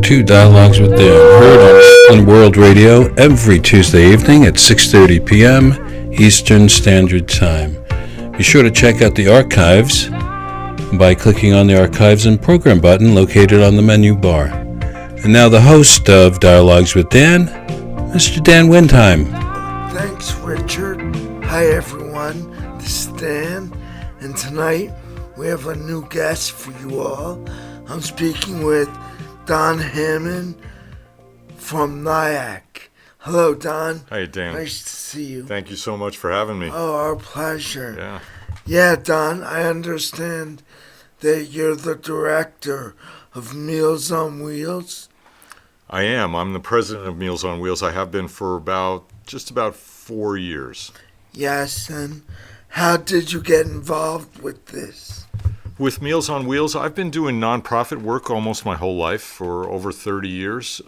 to Dialogues with Dan, heard on Rockland World Radio every Tuesday evening at 6:30 p.m. Eastern Standard Time. Be sure to check out the archives by clicking on the Archives and Program button located on the menu bar. And now the host of Dialogues with Dan, Mr. Dan Windheim. Thanks, Richard. Hi, everyone. This is Dan, and tonight we have a new guest for you all. I'm speaking with Don Hammond from Nyack. Hello, Don. Hey, Dan. Nice to see you. Thank you so much for having me. Oh, our pleasure. Yeah. Yeah, Don, I understand that you're the director of Meals on Wheels. I am. I'm the president of Meals on Wheels. I have been for just about 4 years. Yes, and how did you get involved with this? With Meals on Wheels, I've been doing nonprofit work almost my whole life for over 30 years.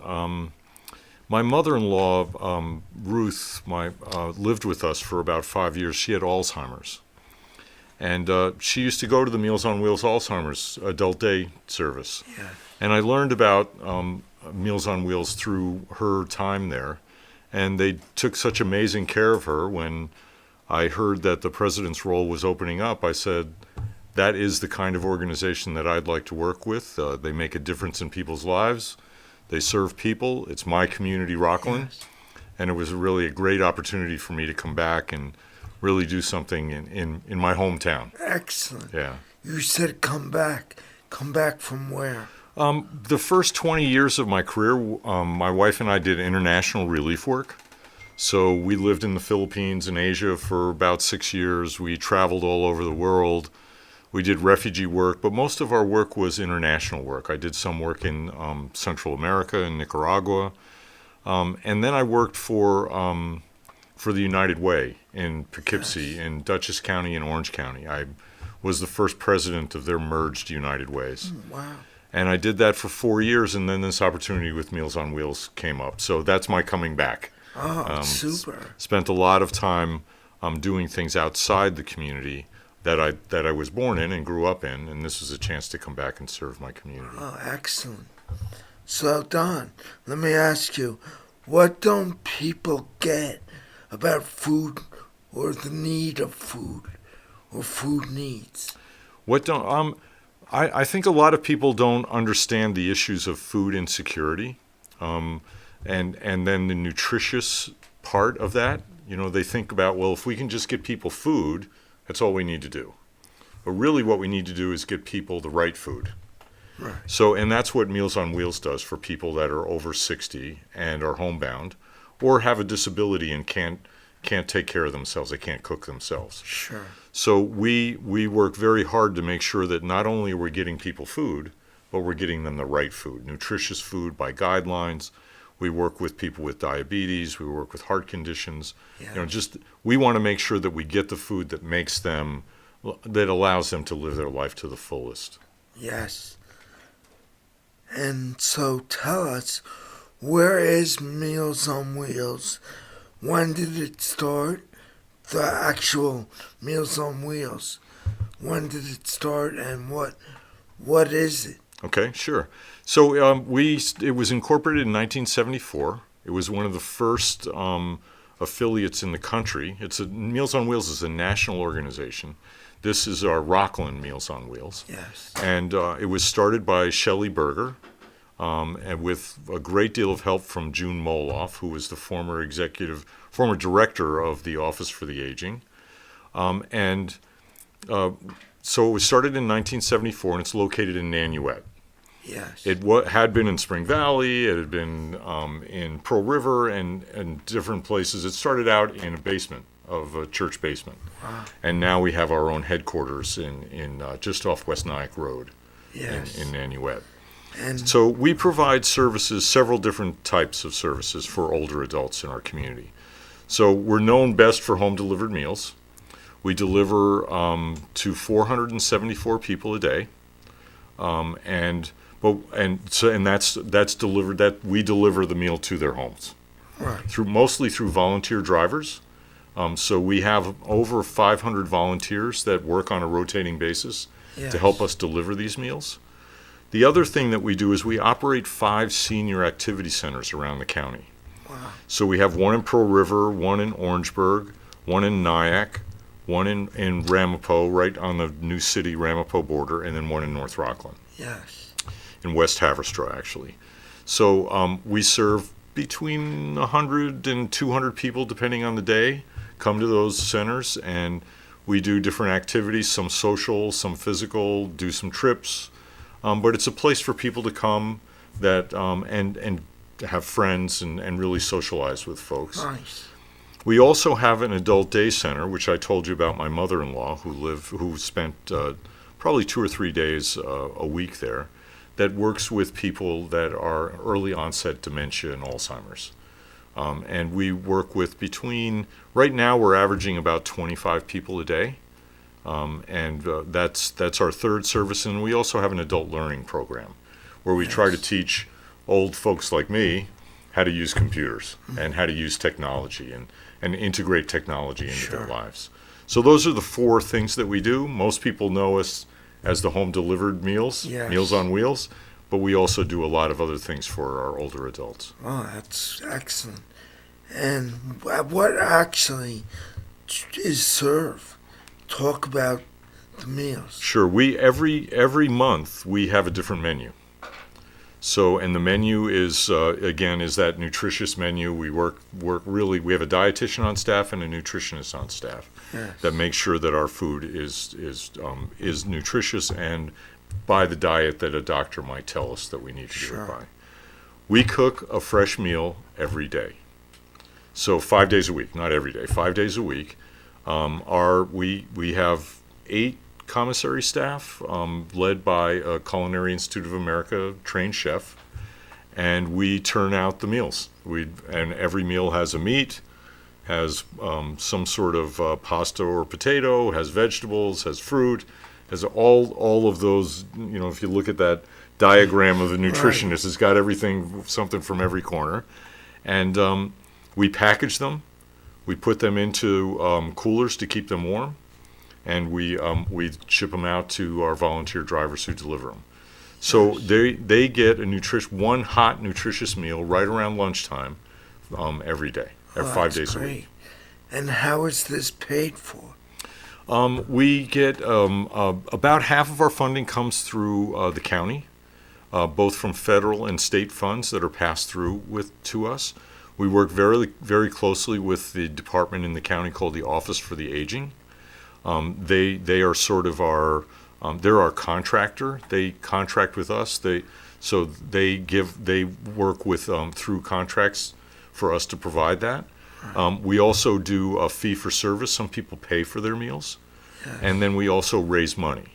My mother-in-law, Ruth, lived with us for about 5 years. She had Alzheimer's. And she used to go to the Meals on Wheels Alzheimer's Adult Day service. Yeah. And I learned about Meals on Wheels through her time there. And they took such amazing care of her. When I heard that the president's role was opening up, I said, that is the kind of organization that I'd like to work with. They make a difference in people's lives. They serve people. It's my community, Rockland. Yes. And it was really a great opportunity for me to come back and really do something in my hometown. Excellent. Yeah. You said come back. Come back from where? The first 20 years of my career, my wife and I did international relief work. So we lived in the Philippines and Asia for about 6 years. We traveled all over the world. We did refugee work, but most of our work was international work. I did some work in Central America and Nicaragua. And then I worked for the United Way in Poughkeepsie, in Dutchess County and Orange County. I was the first president of their merged United Ways. Wow. And I did that for 4 years, and then this opportunity with Meals on Wheels came up. So that's my coming back. Oh, super. Spent a lot of time doing things outside the community that I was born in and grew up in, and this was a chance to come back and serve my community. Oh, excellent. So, Don, let me ask you, what don't people get about food or the need of food or food needs? I think a lot of people don't understand the issues of food insecurity, and then the nutritious part of that. You know, they think about, well, if we can just get people food, that's all we need to do. But really what we need to do is get people the right food. Right. So, and that's what Meals on Wheels does for people that are over 60 and are homebound or have a disability and can't take care of themselves. They can't cook themselves. Sure. So we work very hard to make sure that not only are we getting people food, but we're getting them the right food, nutritious food by guidelines. We work with people with diabetes. We work with heart conditions. Yeah. You know, we want to make sure that we get the food that that allows them to live their life to the fullest. Yes. And so tell us, where is Meals on Wheels? When did it start? The actual Meals on Wheels. When did it start, and what is it? Okay, sure. So it was incorporated in 1974. It was one of the first affiliates in the country. Meals on Wheels is a national organization. This is our Rockland Meals on Wheels. Yes. And it was started by Shelley Berger, and with a great deal of help from June Moloff, who was the former director of the Office for the Aging. So it was started in 1974, and it's located in Nanuet. Yes. It had been in Spring Valley. It had been in Pearl River and different places. It started out in a basement of a church basement. Wow. And now we have our own headquarters in just off West Nyack Road. Yes. in Nanuet. And So we provide services, several different types of services for older adults in our community. So we're known best for home-delivered meals. We deliver to 474 people a day, and that's delivered. That we deliver the meal to their homes, right. mostly through volunteer drivers. So we have over 500 volunteers that work on a rotating basis Yes. to help us deliver these meals. The other thing that we do is we operate 5 senior activity centers around the county. Wow. So we have one in Pearl River, one in Orangeburg, one in Nyack, one in Ramapo, right on the New City Ramapo border, and then one in North Rockland. Yes. In West Haverstraw, actually. So we serve between 100 and 200 people, depending on the day, come to those centers, and we do different activities, some social, some physical, do some trips. But it's a place for people to come that and have friends and really socialize with folks. Nice. We also have an adult day center, which I told you about my mother-in-law who spent probably 2 or 3 days a week there, that works with people that are early onset dementia and Alzheimer's. And we work with right now we're averaging about 25 people a day. And that's our third service. And we also have an adult learning program where we try to teach old folks like me how to use computers and how to use technology and integrate technology into their lives. So those are the 4 things that we do. Most people know us as the home delivered meals, Meals on Wheels, but we also do a lot of other things for our older adults. Oh, that's excellent. And what actually is served? Talk about the meals. Sure. We every month we have a different menu. So, and the menu is again that nutritious menu. We work really. We have a dietitian on staff and a nutritionist on staff that makes sure that our food is nutritious and by the diet that a doctor might tell us that we need to do it by. We cook a fresh meal every day. So 5 days a week, not every day. 5 days a week. We have 8 commissary staff led by a Culinary Institute of America trained chef, and we turn out the meals. And every meal has a meat, has some sort of pasta or potato, has vegetables, has fruit, has all of those. If you look at that diagram of the nutritionist, it's got everything, something from every corner, and we package them. We put them into coolers to keep them warm, and we ship them out to our volunteer drivers who deliver them. So they get one hot, nutritious meal right around lunchtime every day, 5 days a week. And how is this paid for? We get about half of our funding comes through the county, both from federal and state funds that are passed through to us. We work very, very closely with the department in the county called the Office for the Aging. They are sort of they're our contractor. They contract with us. They work with through contracts for us to provide that. We also do a fee for service. Some people pay for their meals, and then we also raise money.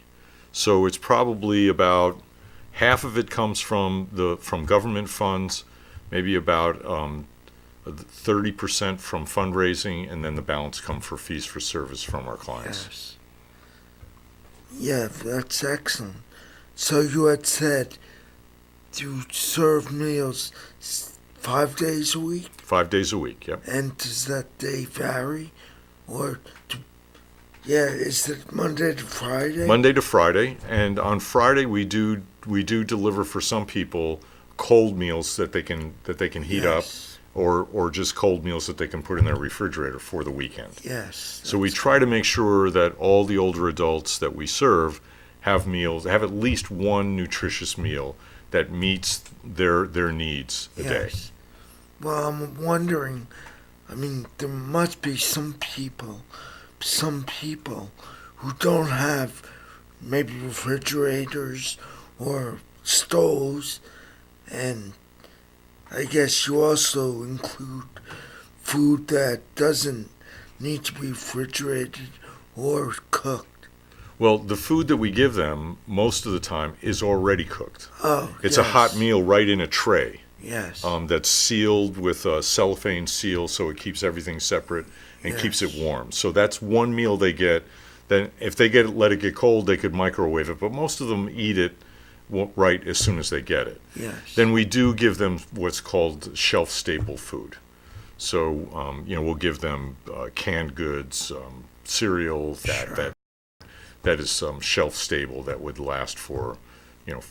So it's probably about half of it comes from government funds, maybe about 30% from fundraising, and then the balance come for fees for service from our clients. Yes. Yeah, that's excellent. So you had said you serve meals 5 days a week? 5 days a week, yep. And does that day vary? Is it Monday to Friday? Monday to Friday, and on Friday we do deliver for some people cold meals that they can heat up. Or just cold meals that they can put in their refrigerator for the weekend. Yes. So we try to make sure that all the older adults that we serve have at least one nutritious meal that meets their needs a day. Well, I'm wondering, there must be some people who don't have maybe refrigerators or stoves, and I guess you also include food that doesn't need to be refrigerated or cooked. Well, the food that we give them most of the time is already cooked. Oh, it's a hot meal right in a tray. Yes. That's sealed with a cellophane seal so it keeps everything separate and keeps it warm. So that's one meal they get. Then if they let it get cold, they could microwave it, but most of them eat it right as soon as they get it. Yes. Then we do give them what's called shelf-stable food. So, we'll give them canned goods, cereal that is shelf-stable that would last for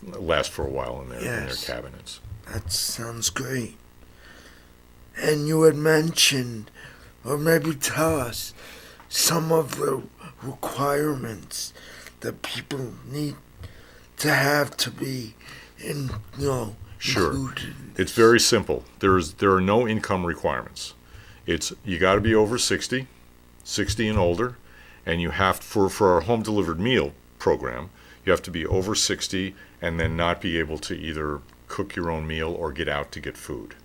last for a while in their Yes. cabinets. That sounds great. And you had mentioned, or maybe tell us, some of the requirements that people need to have to be Sure. included in It's very simple. There are no income requirements. You got to be over 60 and older, and you have for our home delivered meal program, you have to be over 60 and then not be able to either cook your own meal or get out to get food.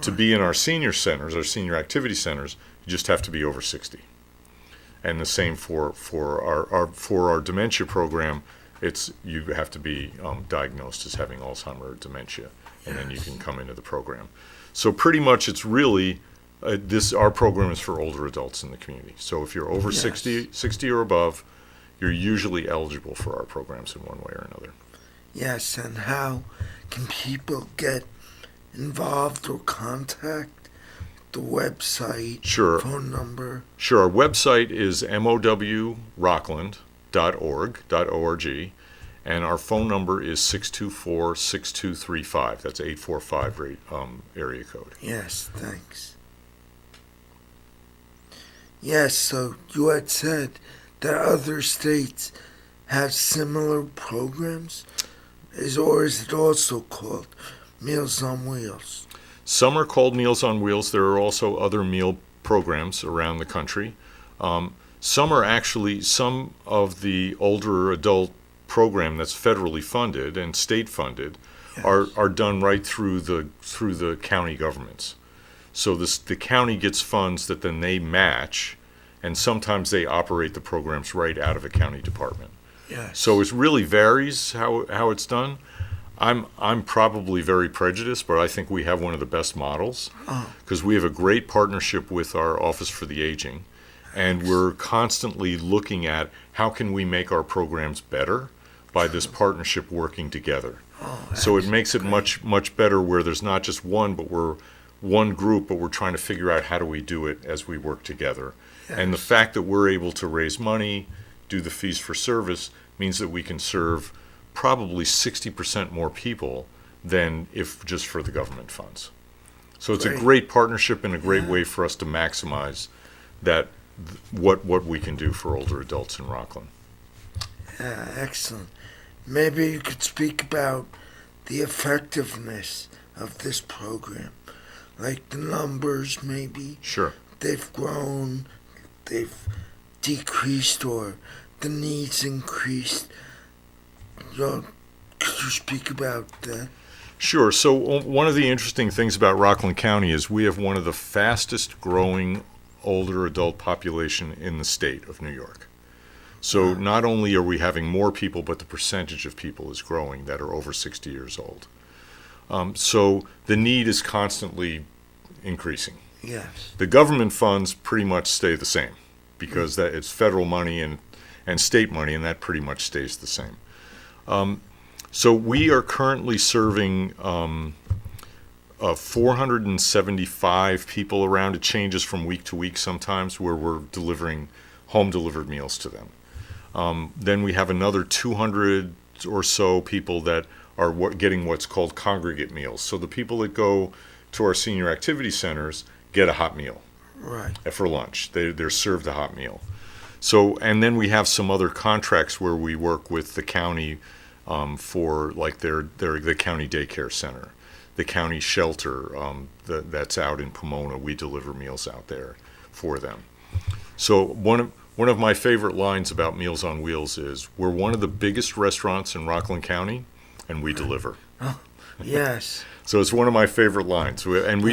To be in our senior centers, our senior activity centers, you just have to be over 60. And the same for our dementia program, you have to be diagnosed as having Alzheimer's or dementia, and then you can come into the program. So pretty much it's really our program is for older adults in the community. So if you're over 60 or above, you're usually eligible for our programs in one way or another. Yes, and how can people get involved or contact the website, Sure. phone number? Sure. Our website is mowrockland.org, and our phone number is 624-6235. That's 845 area code. Yes, thanks. Yes, so you had said that other states have similar programs, or is it also called Meals on Wheels? Some are called Meals on Wheels. There are also other meal programs around the country. Some of the older adult program that's federally funded and state funded are done right through the county governments. So the county gets funds that then they match, and sometimes they operate the programs right out of a county department. Yes. So it really varies how it's done. I'm probably very prejudiced, but I think we have one of the best models because we have a great partnership with our Office for the Aging, and we're constantly looking at how can we make our programs better by this partnership working together. So it makes it much better where there's not just one, but we're one group, but we're trying to figure out how do we do it as we work together. Yes. And the fact that we're able to raise money, do the fees for service, means that we can serve probably 60% more people than if just for the government funds. So it's a great partnership and a great way for us to maximize what we can do for older adults in Rockland. Excellent. Maybe you could speak about the effectiveness of this program, like the numbers maybe. Sure. They've grown, they've decreased, or the needs increased. Could you speak about that? Sure. So one of the interesting things about Rockland County is we have one of the fastest growing older adult population in the state of New York. So not only are we having more people, but the percentage of people is growing that are over 60 years old. So the need is constantly increasing. Yes. The government funds pretty much stay the same because that it's federal money and state money, and that pretty much stays the same. So we are currently serving 475 people around. It changes from week to week sometimes where we're delivering home-delivered meals to them. Then we have another 200 or so people that are getting what's called congregate meals. So the people that go to our senior activity centers get a hot meal for lunch. They're served a hot meal. So, and then we have some other contracts where we work with the county for like the county daycare center, the county shelter that's out in Pomona. We deliver meals out there for them. So one of my favorite lines about Meals on Wheels is we're one of the biggest restaurants in Rockland County, and we deliver. Oh, yes. So it's one of my favorite lines, and we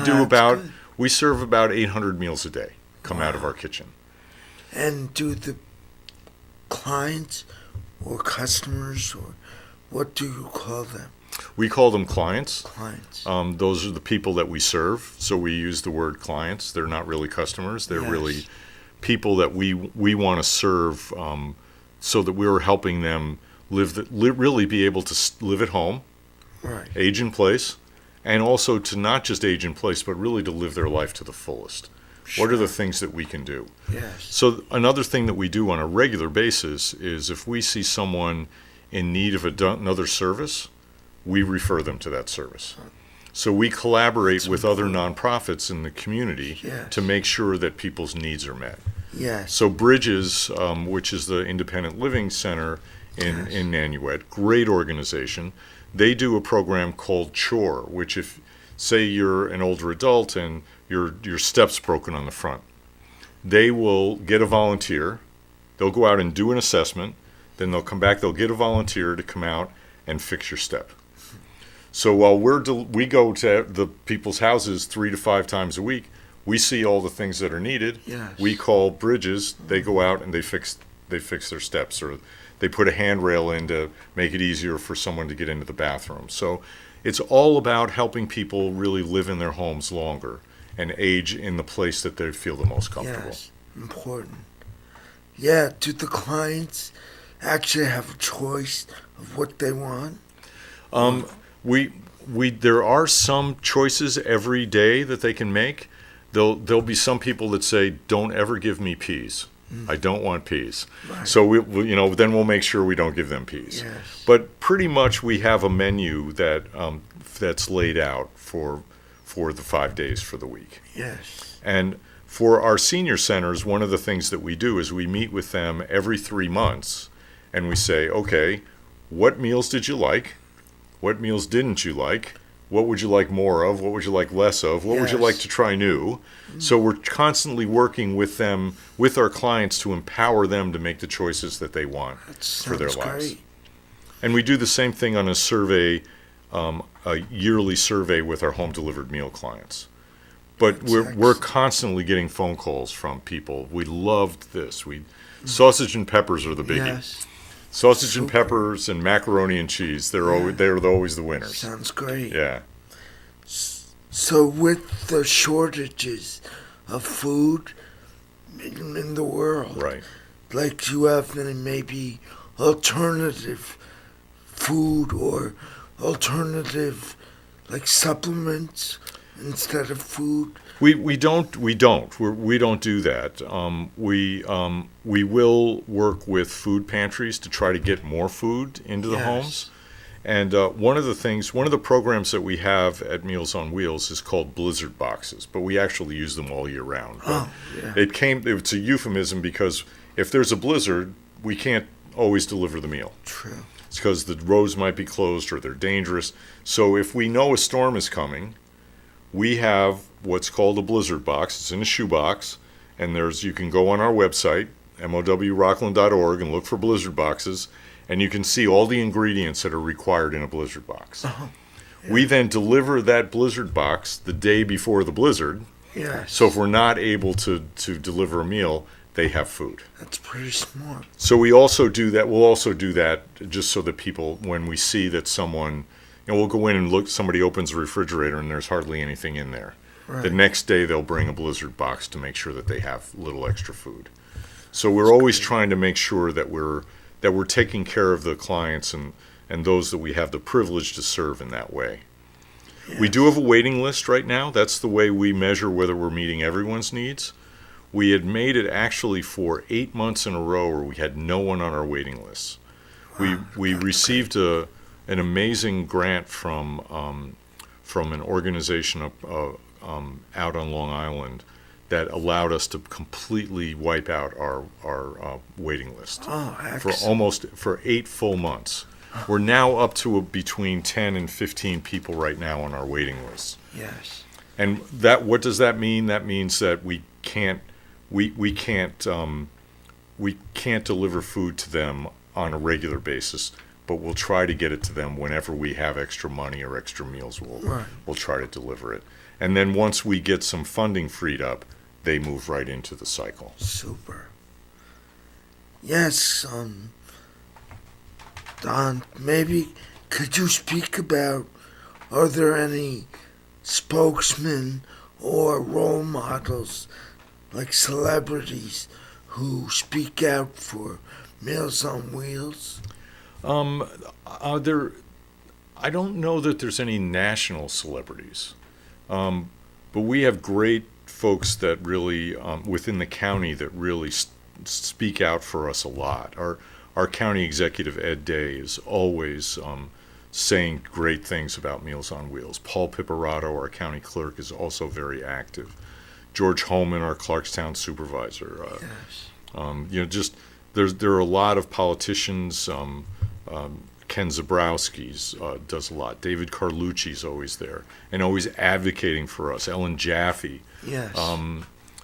serve about 800 meals a day come out of our kitchen. And do the clients or customers, or what do you call them? We call them clients. Clients. Those are the people that we serve. So we use the word clients. They're not really customers. They're really people that we want to serve, so that we're helping them really be able to live at home, age in place, and also to not just age in place, but really to live their life to the fullest. Sure. What are the things that we can do? Yes. So another thing that we do on a regular basis is if we see someone in need of another service, we refer them to that service. So we collaborate with other nonprofits in the community to make sure that people's needs are met. Yes. So Bridges, which is the independent living center in Nanuet, great organization, they do a program called Chore, which if, say you're an older adult and your step's broken on the front, they will get a volunteer, they'll go out and do an assessment, then they'll come back, they'll get a volunteer to come out and fix your step. So while we go to the people's houses 3 to 5 times a week, we see all the things that are needed. Yes. We call Bridges, they go out and they fix their steps, or they put a handrail in to make it easier for someone to get into the bathroom. So it's all about helping people really live in their homes longer and age in the place that they feel the most comfortable. Yes, important. Yeah, do the clients actually have a choice of what they want? There are some choices every day that they can make. There'll be some people that say, "Don't ever give me peas. I don't want peas." Right. So then we'll make sure we don't give them peas. Yes. But pretty much we have a menu that's laid out for the 5 days for the week. Yes. And for our senior centers, one of the things that we do is we meet with them every 3 months, and we say, "Okay, what meals did you like? What meals didn't you like? What would you like more of? What would you like less of? What would you like to try new?" So we're constantly working with them, with our clients, to empower them to make the choices that they want for their lives. Great. And we do the same thing on a survey, a yearly survey with our home delivered meal clients. But we're constantly getting phone calls from people. We loved this. Sausage and peppers are the biggie. Yes. Sausage and peppers and macaroni and cheese, they're always the winners. Sounds great. Yeah. So with the shortages of food in the world, Right. like, do you have any maybe alternative food or alternative like supplements instead of food? We don't do that. We will work with food pantries to try to get more food into the homes. And one of the programs that we have at Meals on Wheels is called Blizzard Boxes, but we actually use them all year round. It's a euphemism because if there's a blizzard, we can't always deliver the meal. True. It's because the roads might be closed or they're dangerous. So if we know a storm is coming, we have what's called a blizzard box. It's in a shoebox, and you can go on our website, mowrockland.org, and look for blizzard boxes, and you can see all the ingredients that are required in a blizzard box. We then deliver that blizzard box the day before the blizzard. Yes. So if we're not able to deliver a meal, they have food. That's pretty smart. So we also do that. We'll also do that just so that people, when we see that someone, we'll go in and look, somebody opens the refrigerator and there's hardly anything in there. Right. The next day they'll bring a blizzard box to make sure that they have a little extra food. So we're always trying to make sure that we're taking care of the clients and those that we have the privilege to serve in that way. Yes. We do have a waiting list right now. That's the way we measure whether we're meeting everyone's needs. We had made it actually for 8 months in a row where we had no one on our waiting list. We received an amazing grant from an organization out on Long Island that allowed us to completely wipe out our waiting list for 8 full months. We're now up to between 10 and 15 people right now on our waiting list. Yes. And what does that mean? That means that we can't deliver food to them on a regular basis, but we'll try to get it to them whenever we have extra money or extra meals. We'll try to deliver it. And then once we get some funding freed up, they move right into the cycle. Super. Yes, Don, maybe could you speak about, are there any spokesmen or role models, like celebrities, who speak out for Meals on Wheels? I don't know that there's any national celebrities, but we have great folks that really, within the county, that really speak out for us a lot. Our our county executive, Ed Day, is always saying great things about Meals on Wheels. Paul Pipperato, our county clerk, is also very active. George Holman, our Clarkstown supervisor. Just there are a lot of politicians. Ken Zabrowski's does a lot. David Carlucci's always there and always advocating for us. Ellen Jaffe. Yes.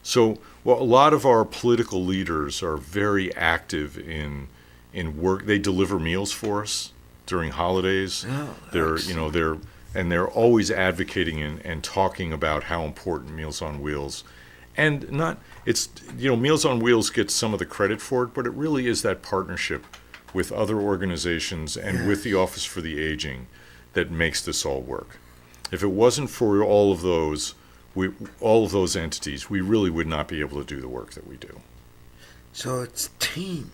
So a lot of our political leaders are very active in work. They deliver meals for us during holidays. Oh, they're always advocating and talking about how important Meals on Wheels, and Meals on Wheels gets some of the credit for it, but it really is that partnership with other organizations and with the Office for the Aging that makes this all work. If it wasn't for all of those entities, we really would not be able to do the work that we do. So it's team.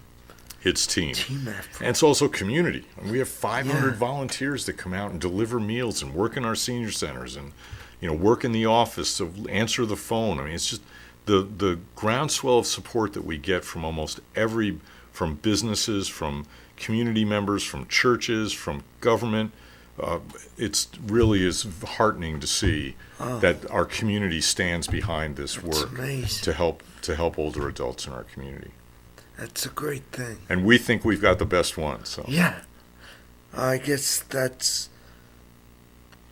It's team. Team effort. And it's also community. I mean, we have 500 volunteers that come out and deliver meals and work in our senior centers and, work in the office, to answer the phone. I mean, it's just the groundswell of support that we get from from businesses, from community members, from churches, from government. It really is heartening to see that our community stands behind this work to help older adults in our community. That's a great thing. And we think we've got the best one. So yeah, I guess that's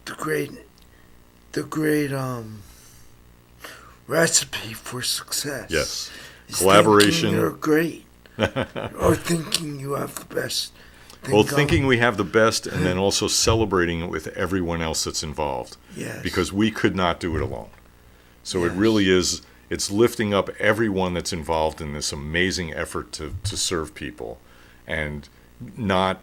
the great recipe for success. Yes, collaboration. You're great, or thinking you have the best. Thinking we have the best, and then also celebrating it with everyone else that's involved. Yes. Because we could not do it alone. So it really is. It's lifting up everyone that's involved in this amazing effort to serve people, and not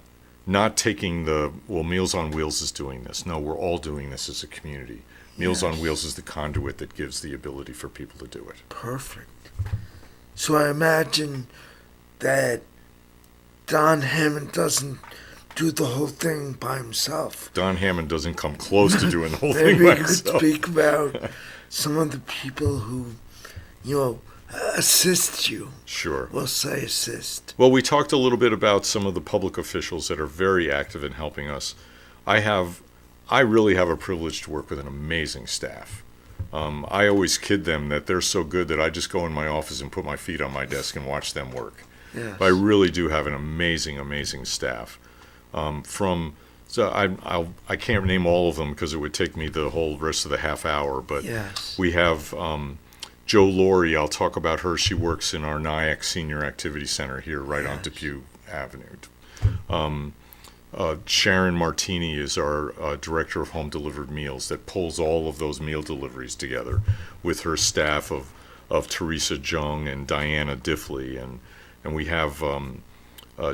taking Meals on Wheels is doing this. No, we're all doing this as a community. Meals on Wheels is the conduit that gives the ability for people to do it. Perfect. So I imagine that Don Hammond doesn't do the whole thing by himself. Don Hammond doesn't come close to doing the whole thing by himself. Maybe you could speak about some of the people who, assist you. Sure. We'll say assist. Well, we talked a little bit about some of the public officials that are very active in helping us. I really have a privilege to work with an amazing staff. I always kid them that they're so good that I just go in my office and put my feet on my desk and watch them work. Yes. But I really do have an amazing, amazing staff. I can't name all of them because it would take me the whole rest of the half hour. But we have Joe Laurie. I'll talk about her. She works in our NIAC Senior Activity Center here, right on Depew Avenue. Sharon Martini is our director of home delivered meals that pulls all of those meal deliveries together with her staff of Teresa Jung and Diana Diffley, and we have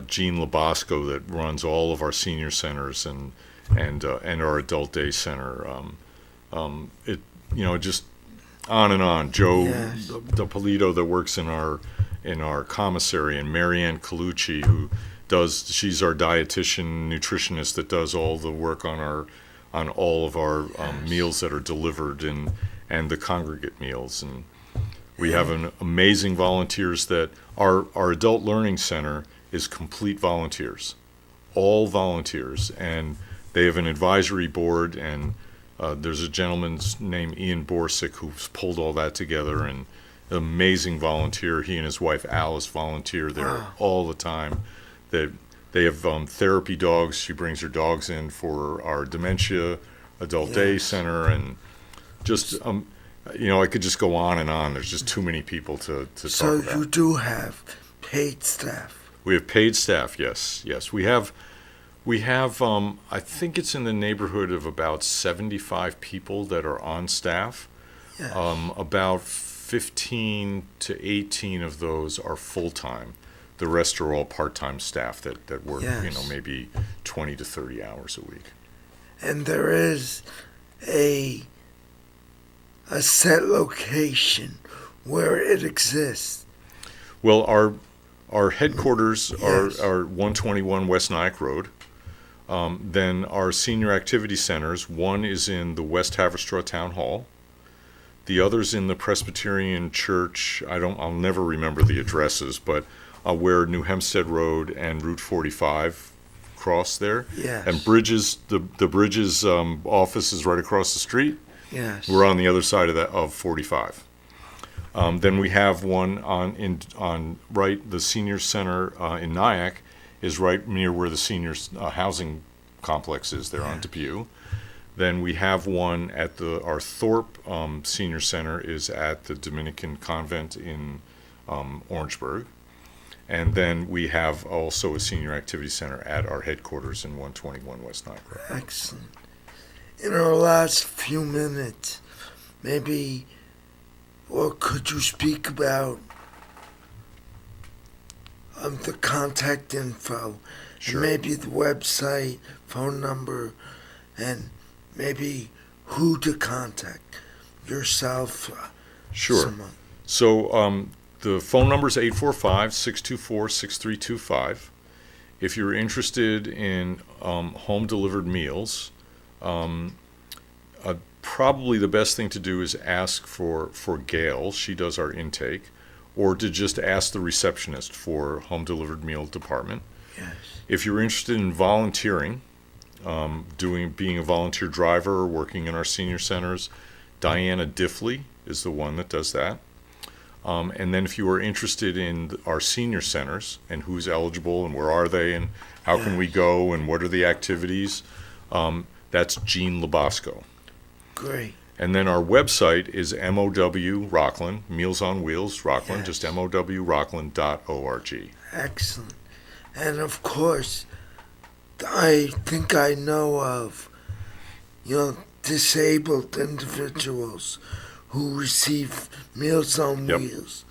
Jean Labosco that runs all of our senior centers and our adult day center. Just on and on. Joe DiPolito that works in our commissary, and Marianne Colucci she's our dietitian nutritionist that does all the work on all of our meals that are delivered and the congregate meals. And we have an amazing volunteers that our adult learning center is complete volunteers, all volunteers, and they have an advisory board, and there's a gentleman named Ian Borsick who's pulled all that together, and an amazing volunteer. He and his wife Alice volunteer there all the time. They have therapy dogs. She brings her dogs in for our dementia adult day center, and just I could just go on and on. There's just too many people to talk about. So you do have paid staff. We have paid staff. Yes. We have. I think it's in the neighborhood of about 75 people that are on staff. Yes. About 15 to 18 of those are full time. The rest are all part-time staff that work, maybe 20 to 30 hours a week. And there is a set location where it exists. Well, our headquarters are 121 West Nyack Road. Then our senior activity centers, one is in the West Haverstraw Town Hall. The other's in the Presbyterian Church. I'll never remember the addresses, but where New Hempstead Road and Route 45 cross there. Yes. And Bridges, the Bridges office is right across the street. Yes. We're on the other side of 45. Then we have one on right. The senior center in Nyack is right near where the seniors housing complex is there on Depew. Then we have one at our Thorpe Senior Center is at the Dominican Convent in Orangeburg. And then we have also a senior activity center at our headquarters in 121 West Nyack Road. Excellent. In our last few minutes, maybe, or could you speak about the contact info? Sure. And maybe the website, phone number, and maybe who to contact, yourself, Sure. someone. So the phone number is 845-624-6325. If you're interested in home-delivered meals, probably the best thing to do is ask for Gail. She does our intake. Or to just ask the receptionist for home-delivered meal department. Yes. If you're interested in volunteering, being a volunteer driver or working in our senior centers, Diana Diffley is the one that does that. And then if you are interested in our senior centers and who's eligible and where are they and how can we go and what are the activities, that's Jean Labasco. Great. And then our website is MOW Rockland, Meals on Wheels Rockland, Yes. just MOWRockland.org. Excellent. And of course, I think I know of, disabled individuals who receive Meals on Yep. Wheels,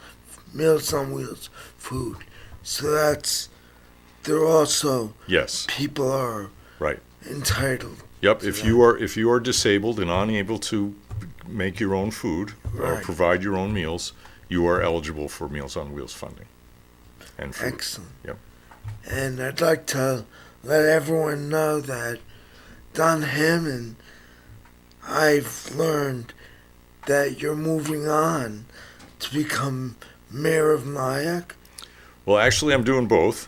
Meals on Wheels food. So they're also, Yes, people are right. entitled. Yep. to If that. you are disabled and unable to make your own food or Right. provide your own meals, you are eligible for Meals on Wheels funding and food. Excellent. Yep. And I'd like to let everyone know that Don Hammond, I've learned that you're moving on to become mayor of Nyack. Well, actually, I'm doing both.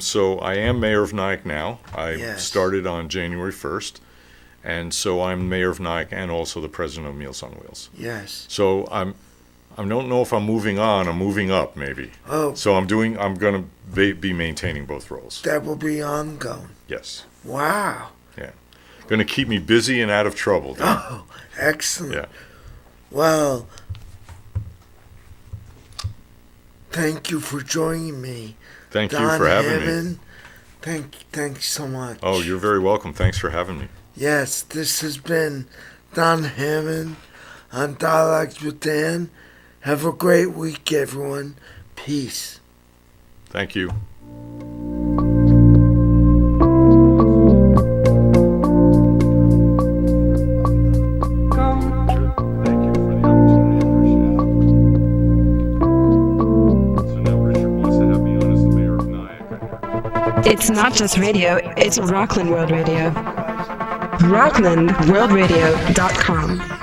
So I am mayor of Nyack now. I Yes. started on January 1st, and so I'm mayor of Nyack and also the president of Meals on Wheels. Yes. So I don't know if I'm moving on. I'm moving up, maybe. Oh, So I'm going to be maintaining both roles. that will be ongoing. Yes. Wow. Going to keep me busy and out of trouble. Dan. Oh, excellent. Yeah. Well, thank you for joining me. Thank you Don for having me. Hammond. Thanks so much. Oh, you're very welcome. Thanks for having me. Yes, this has been Don Hammond on Dialogues with Dan. Have a great week, everyone. Peace. Thank you. It's not just radio, it's Rockland World Radio. RocklandWorldRadio.com.